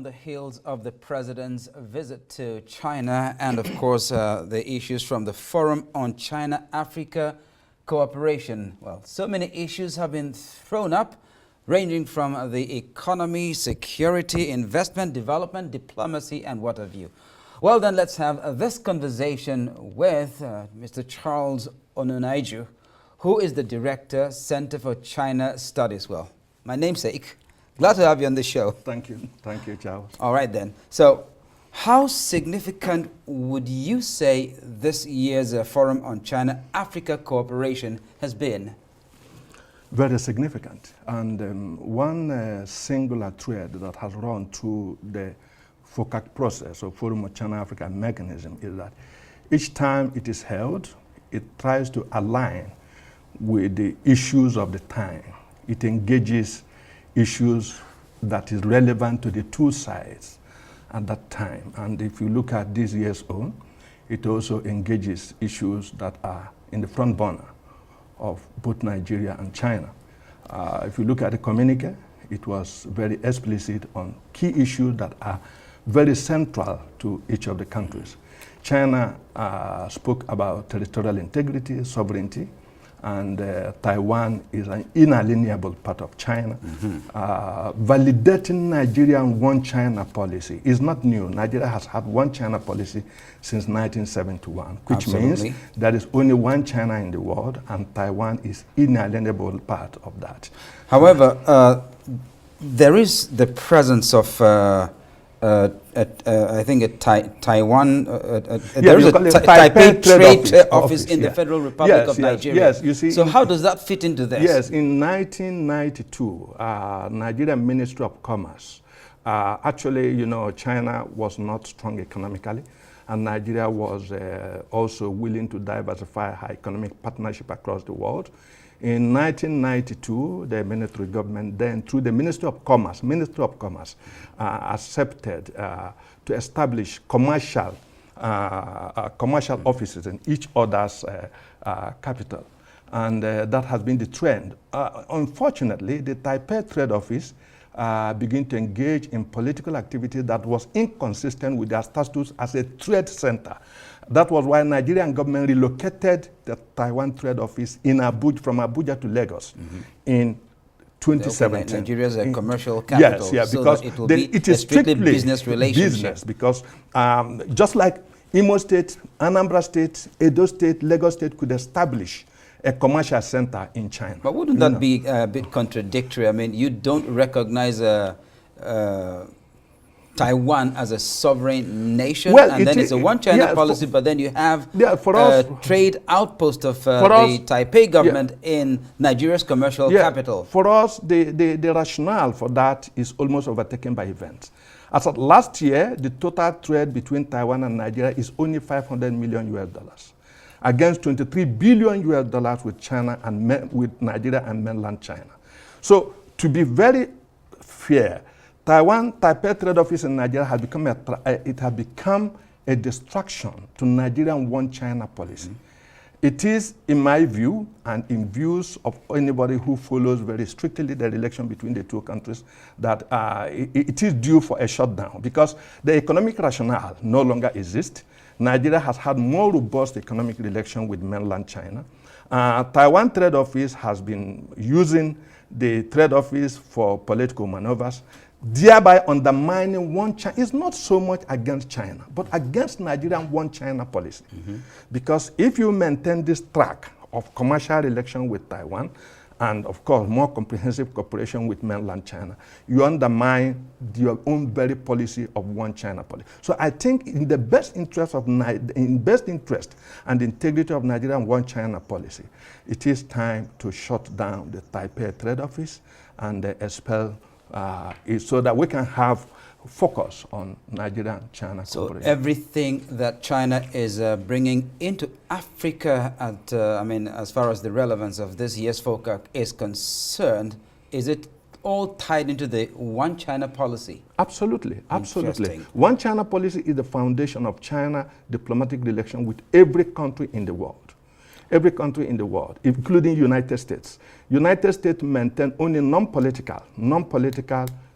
on the heels of the president's visit to China and, of course, the issues from the Forum on China-Africa Cooperation. Well, so many issues have been thrown up, ranging from the economy, security, investment, development, diplomacy, and what have you. Well, then let's have this conversation with Mr. Charles Onunaiju, who is the Director, Center for China Studies. Well, my namesake. Glad to have you on the show. Thank you. Thank you, Charles. All right, then. So, how significant would you say this year's Forum on China-Africa Cooperation has been? Very significant. And one singular thread that has run through the FOCAC process, or Forum on China-Africa mechanism, is that each time it is held, it tries to align with the issues of the time. It engages issues that is relevant to the two sides at that time. And if you look at this year's own, it also engages issues that are in the front burner of both Nigeria and China. If you look at the communique, it was very explicit on key issues that are very central to each of the countries. China spoke about territorial integrity, sovereignty, and Taiwan is an inalienable part of China. Validating Nigerian one China policy is not new. Nigeria has had one China policy since 1971, which Absolutely. means there is only one China in the world, and Taiwan is inalienable part of that. However, there is the presence of I think Taiwan, there is a Taipei Trade Office in the Federal Republic of Nigeria. Yes, you see. So how does that fit into this? Yes, in 1992, Nigerian Ministry of Commerce, actually, you know, China was not strong economically, and Nigeria was also willing to diversify her economic partnership across the world. In 1992, the military government then, through the Ministry of Commerce, accepted to establish commercial offices in each other's capital. And that has been the trend. Unfortunately, the Taipei Trade Office began to engage in political activity that was inconsistent with their status as a trade center. That was why Nigerian government relocated the Taiwan Trade Office in Abuja, from Abuja to Lagos in 2017. Nigeria is a commercial capital. Yes, so because it is strictly business relationship. Business, because just like Imo State, Anambra State, Edo State, Lagos State could establish a commercial center in China. But wouldn't that be a bit contradictory? I mean, you don't recognize Taiwan as a sovereign nation, well, and then it's a one-China policy, but then you have trade outpost of the Taipei government in Nigeria's commercial capital. For us, the rationale for that is almost overtaken by events. As of last year, the total trade between Taiwan and Nigeria is only $500 million, against $23 billion with China and with Nigeria and mainland China. So, to be very fair, Taipei Trade Office in Nigeria has become a distraction to Nigerian one China policy. It is, in my view, and in views of anybody who follows very strictly the relation between the two countries, that it is due for a shutdown, because the economic rationale no longer exists. Nigeria has had more robust economic relation with mainland China. Taiwan Trade Office has been using the trade office for political maneuvers, thereby undermining one China. It's not so much against China, but against Nigerian one China policy. Because if you maintain this track of commercial relation with Taiwan, and of course more comprehensive cooperation with mainland China, you undermine your own very policy of one China policy. So I think in the best interest of and the integrity of Nigerian one China policy, it is time to shut down the Taipei Trade Office and expel so that we can have focus on Nigerian-China cooperation. So everything that China is bringing into Africa, as far as the relevance of this year's FOCAC is concerned, is it all tied into the one China policy? Absolutely, absolutely. One China policy is the foundation of China diplomatic relation with every country in the world. Every country in the world, including United States. United States maintain only non-political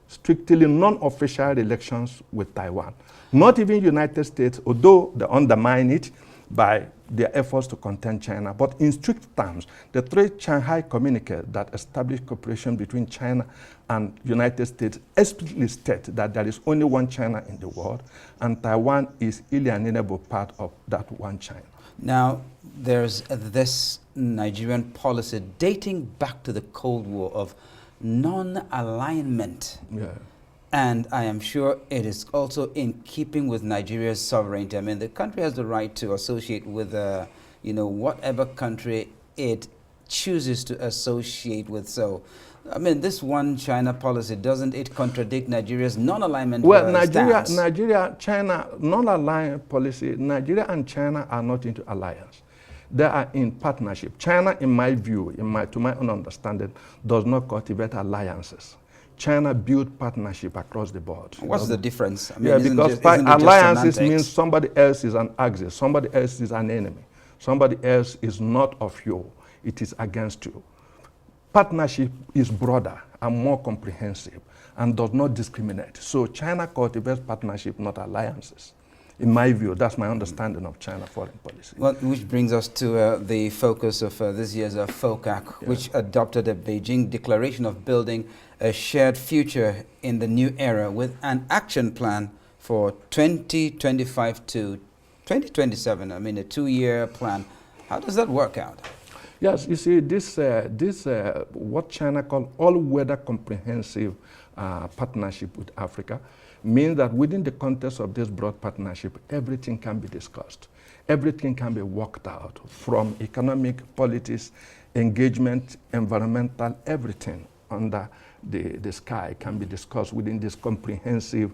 strictly non-official relations with Taiwan. Not even United States, although they undermine it by their efforts to contain China, but in strict terms, the three Shanghai communiques that established cooperation between China and United States explicitly state that there is only one China in the world, and Taiwan is inalienable part of that one China. Now, there's this Nigerian policy dating back to the Cold War of non-alignment. Yeah. And I am sure it is also in keeping with Nigeria's sovereignty. I mean, the country has the right to associate with, whatever country it chooses to associate with. So, I mean, this one China policy, doesn't it contradict Nigeria's non-alignment stance? Nigeria, China, non-aligned policy, Nigeria and China are not into alliance. They are in partnership. China, in my view, to my own understanding, does not cultivate alliances. China built partnership across the board. What's the difference? I mean, yeah, because alliances means somebody else is an axis, somebody else is an enemy, somebody else is not of you, it is against you. Partnership is broader and more comprehensive and does not discriminate. So China cultivates partnership, not alliances. In my view, that's my understanding of China foreign policy. Well, which brings us to the focus of this year's FOCAC, which adopted a Beijing declaration of building a shared future in the new era with an action plan for 2025 to 2027. I mean, a 2-year plan. How does that work out? Yes, you see, this what China called all-weather comprehensive partnership with Africa means that within the context of this broad partnership, everything can be discussed. Everything can be worked out, from economic, politics, engagement, environmental, everything under the sky can be discussed within this comprehensive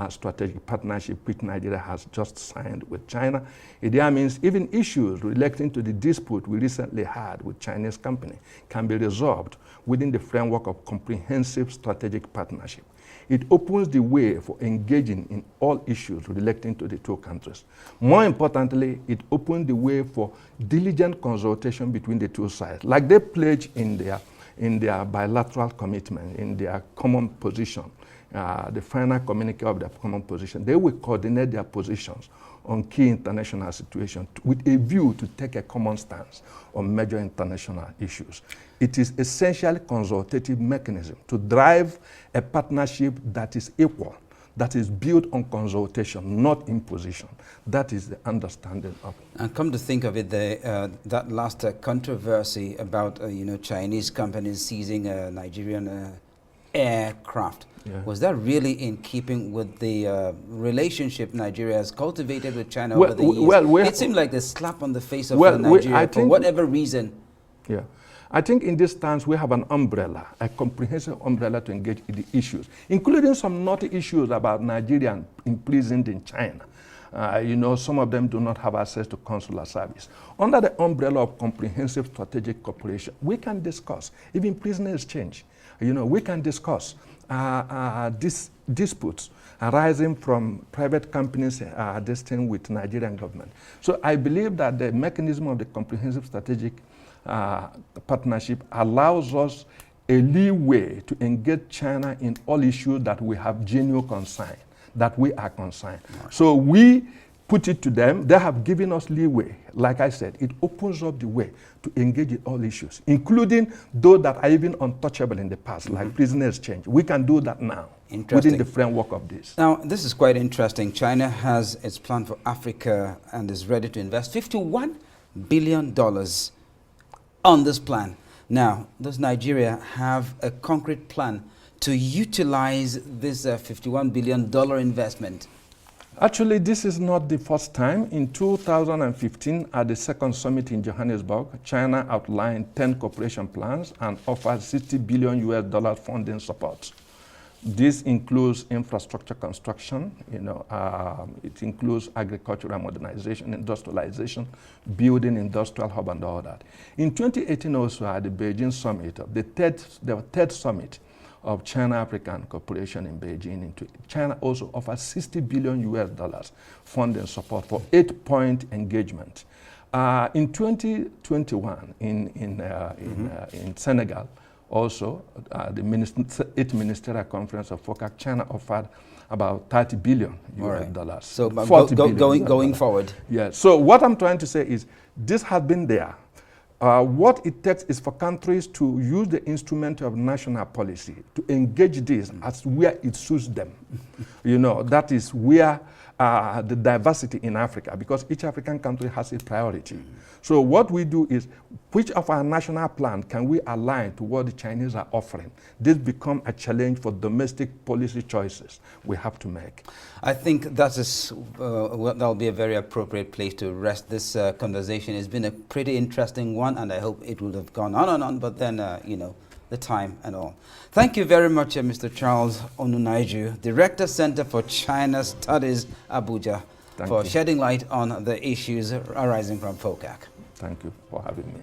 strategic partnership which Nigeria has just signed with China. It means even issues relating to the dispute we recently had with Chinese company can be resolved within the framework of comprehensive strategic partnership. It opens the way for engaging in all issues relating to the two countries. More importantly, it opens the way for diligent consultation between the two sides, like they pledge in their bilateral commitment, in their common position, the final communique of their common position. They will coordinate their positions on key international situations with a view to take a common stance on major international issues. It is essentially a consultative mechanism to drive a partnership that is equal, that is built on consultation, not imposition. That is the understanding of it. And come to think of it, that last controversy about Chinese companies seizing Nigerian aircraft, was that really in keeping with the relationship Nigeria has cultivated with China over the years? It seemed like a slap on the face of Nigeria for whatever reason. Yeah. I think in this stance we have an umbrella, a comprehensive umbrella to engage in the issues, including some knotty issues about Nigerians imprisoned in China. Some of them do not have access to consular service. Under the umbrella of comprehensive strategic cooperation, we can discuss even prisoner exchange. We can discuss disputes arising from private companies destined with Nigerian government. So I believe that the mechanism of the comprehensive strategic partnership allows us a leeway to engage China in all issues that we have genuine concern, that we are concerned. Right. So we put it to them. They have given us leeway. Like I said, it opens up the way to engage in all issues, including those that are even untouchable in the past, like prisoner exchange. We can do that now within the framework of this. Now, this is quite interesting. China has its plan for Africa and is ready to invest $51 billion on this plan. Now, does Nigeria have a concrete plan to utilize this $51 billion investment? Actually, this is not the first time. In 2015, at the second summit in Johannesburg, China outlined 10 cooperation plans and offered $60 billion funding support. This includes infrastructure construction, it includes agricultural modernization, industrialization, building industrial hub and all that. In 2018 also at the Beijing summit, the third summit of China-African cooperation in Beijing, China also offers $60 billion funding support for 8-point engagement. In 2021 in Senegal, Also, the 8th Ministerial Conference of FOCAC, China offered about 30 billion US dollars. So going forward. Yeah. So what I'm trying to say is this has been there. What it takes is for countries to use the instrument of national policy to engage this as where it suits them. You know, that is where the diversity in Africa, because each African country has a priority. So what we do is, which of our national plan can we align to what the Chinese are offering? This becomes a challenge for domestic policy choices we have to make. I think that is that'll be a very appropriate place to rest this conversation. It's been a pretty interesting one, and I hope it would have gone on and on, but then, you know, the time and all. Thank you very much, Mr. Charles Onunaiju, Director, Center for China Studies, Abuja, for shedding light on the issues arising from FOCAC. Thank you for having me.